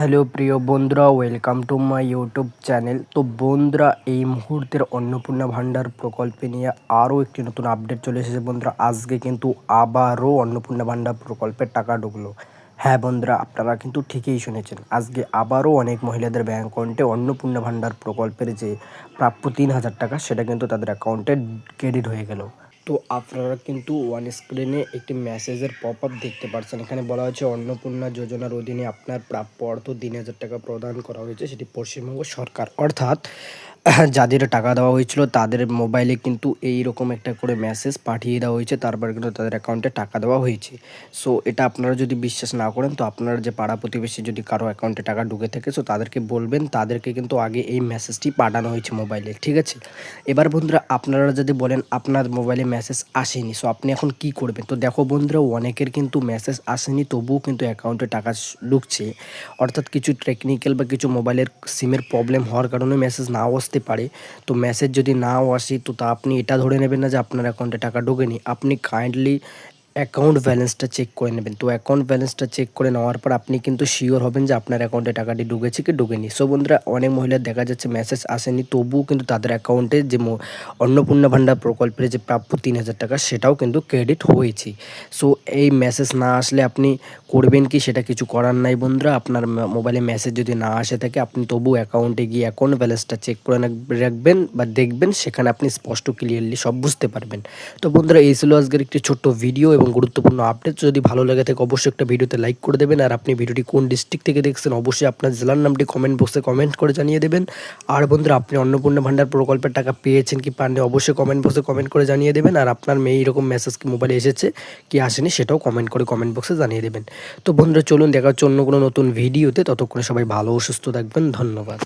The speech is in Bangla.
হ্যালো প্রিয় বন্ধুরা, welcome to my YouTube channel. তো বন্ধুরা, এই মুহূর্তের অন্নপূর্ণা ভাণ্ডার প্রকল্পে নিয়ে আরও একটি নতুন আপডেট চলে এসেছে। বন্ধুরা, আজকে কিন্তু আবারও অন্নপূর্ণা ভাণ্ডার প্রকল্পের টাকা ঢুকলো। হ্যাঁ বন্ধুরা, আপনারা কিন্তু ঠিকই শুনেছেন, আজকে আবারও অনেক মহিলাদের ব্যাঙ্ক অ্যাকাউন্টে অন্নপূর্ণা ভাণ্ডার প্রকল্পের যে প্রাপ্য 3,000 টাকা, সেটা কিন্তু তাদের অ্যাকাউন্টে ক্রেডিট হয়ে গেল। তো আপনারা কিন্তু ওয়ান স্ক্রিনে একটি মেসেজের পপ আপ দেখতে পাচ্ছেন। এখানে বলা হয়েছে অন্নপূর্ণা যোজনার অধীনে আপনার প্রাপ্য অর্থ 3,000 টাকা প্রদান করা হয়েছে, সেটি পশ্চিমবঙ্গ সরকার। অর্থাৎ যাদের টাকা দেওয়া হয়েছিল তাদের মোবাইলে কিন্তু এইরকম একটা করে মেসেজ পাঠিয়ে দেওয়া হয়েছে, তারপর কিন্তু তাদের অ্যাকাউন্টে টাকা দেওয়া হয়েছে। সো এটা আপনারা যদি বিশ্বাস না করেন, তো আপনার যে পাড়া প্রতিবেশী যদি কারো অ্যাকাউন্টে টাকা ঢুকে থাকে, সো তাদেরকে বলবেন, তাদেরকে কিন্তু আগে এই মেসেজটি পাঠানো হয়েছে মোবাইলে, ঠিক আছে? এবার বন্ধুরা, আপনারা যদি বলেন আপনার মোবাইলে মেসেজ আসেনি, সো আপনি এখন কি করবেন? তো দেখো বন্ধুরা, অনেকের কিন্তু মেসেজ আসেনি, তবুও কিন্তু অ্যাকাউন্টে টাকা ঢুকছে। অর্থাৎ কিছু টেকনিক্যাল বা কিছু মোবাইলের সিমের প্রবলেম হওয়ার কারণে মেসেজ নাও আসতে পারে। তো মেসেজ যদি নাও আসে, তো তা আপনি এটা ধরে নেবেন না যে আপনার অ্যাকাউন্টে টাকা ঢোকেনি। আপনি কাইন্ডলি অ্যাকাউন্ট ব্যালেন্সটা চেক করে নেবেন। তো অ্যাকাউন্ট ব্যালেন্সটা চেক করে নেওয়ার পর আপনি কিন্তু শিওর হবেন যে আপনার অ্যাকাউন্টে টাকাটি ঢুকেছে কি ঢুকেনি। সো বন্ধুরা, অনেক মহিলার দেখা যাচ্ছে মেসেজ আসেনি, তবুও কিন্তু তাদের অ্যাকাউন্টে যে অন্নপূর্ণা ভাণ্ডার প্রকল্পের যে প্রাপ্য 3,000 টাকা, সেটাও কিন্তু ক্রেডিট হয়েছে। সো এই মেসেজ না আসলে আপনি করবেন কি, সেটা কিছু করার নাই বন্ধুরা। আপনার মোবাইলে মেসেজ যদি না আসে থাকে, আপনি তবু অ্যাকাউন্টে গিয়ে অ্যাকাউন্ট ব্যালেন্সটা চেক করে রাখবেন বা দেখবেন, সেখানে আপনি স্পষ্ট ক্লিয়ারলি সব বুঝতে পারবেন। তো বন্ধুরা, এই ছিল আজকের একটি ছোট্ট ভিডিও এবং গুরুত্বপূর্ণ আপডেট। যদি ভালো লাগে থাকে অবশ্যই একটা ভিডিওতে লাইক করে দেবেন। আর আপনি ভিডিওটি কোন ডিস্ট্রিক্ট থেকে দেখছেন, অবশ্যই আপনার জেলার নামটি কমেন্ট বক্সে কমেন্ট করে জানিয়ে দেবেন। আর বন্ধুরা, আপনি অন্নপূর্ণা ভাণ্ডার প্রকল্পের টাকা পেয়েছেন কি পাননি, অবশ্যই কমেন্ট বক্সে কমেন্ট করে জানিয়ে দেবেন। আর আপনার মেয়ে এরকম মেসেজ কি মোবাইলে এসেছে কি আসেনি, সেটাও কমেন্ট বক্সে জানিয়ে দেবেন। তো বন্ধুরা, চলুন দেখা হচ্ছে অন্য কোনো নতুন ভিডিওতে। ততক্ষণে সবাই ভালো ও সুস্থ থাকবেন। ধন্যবাদ।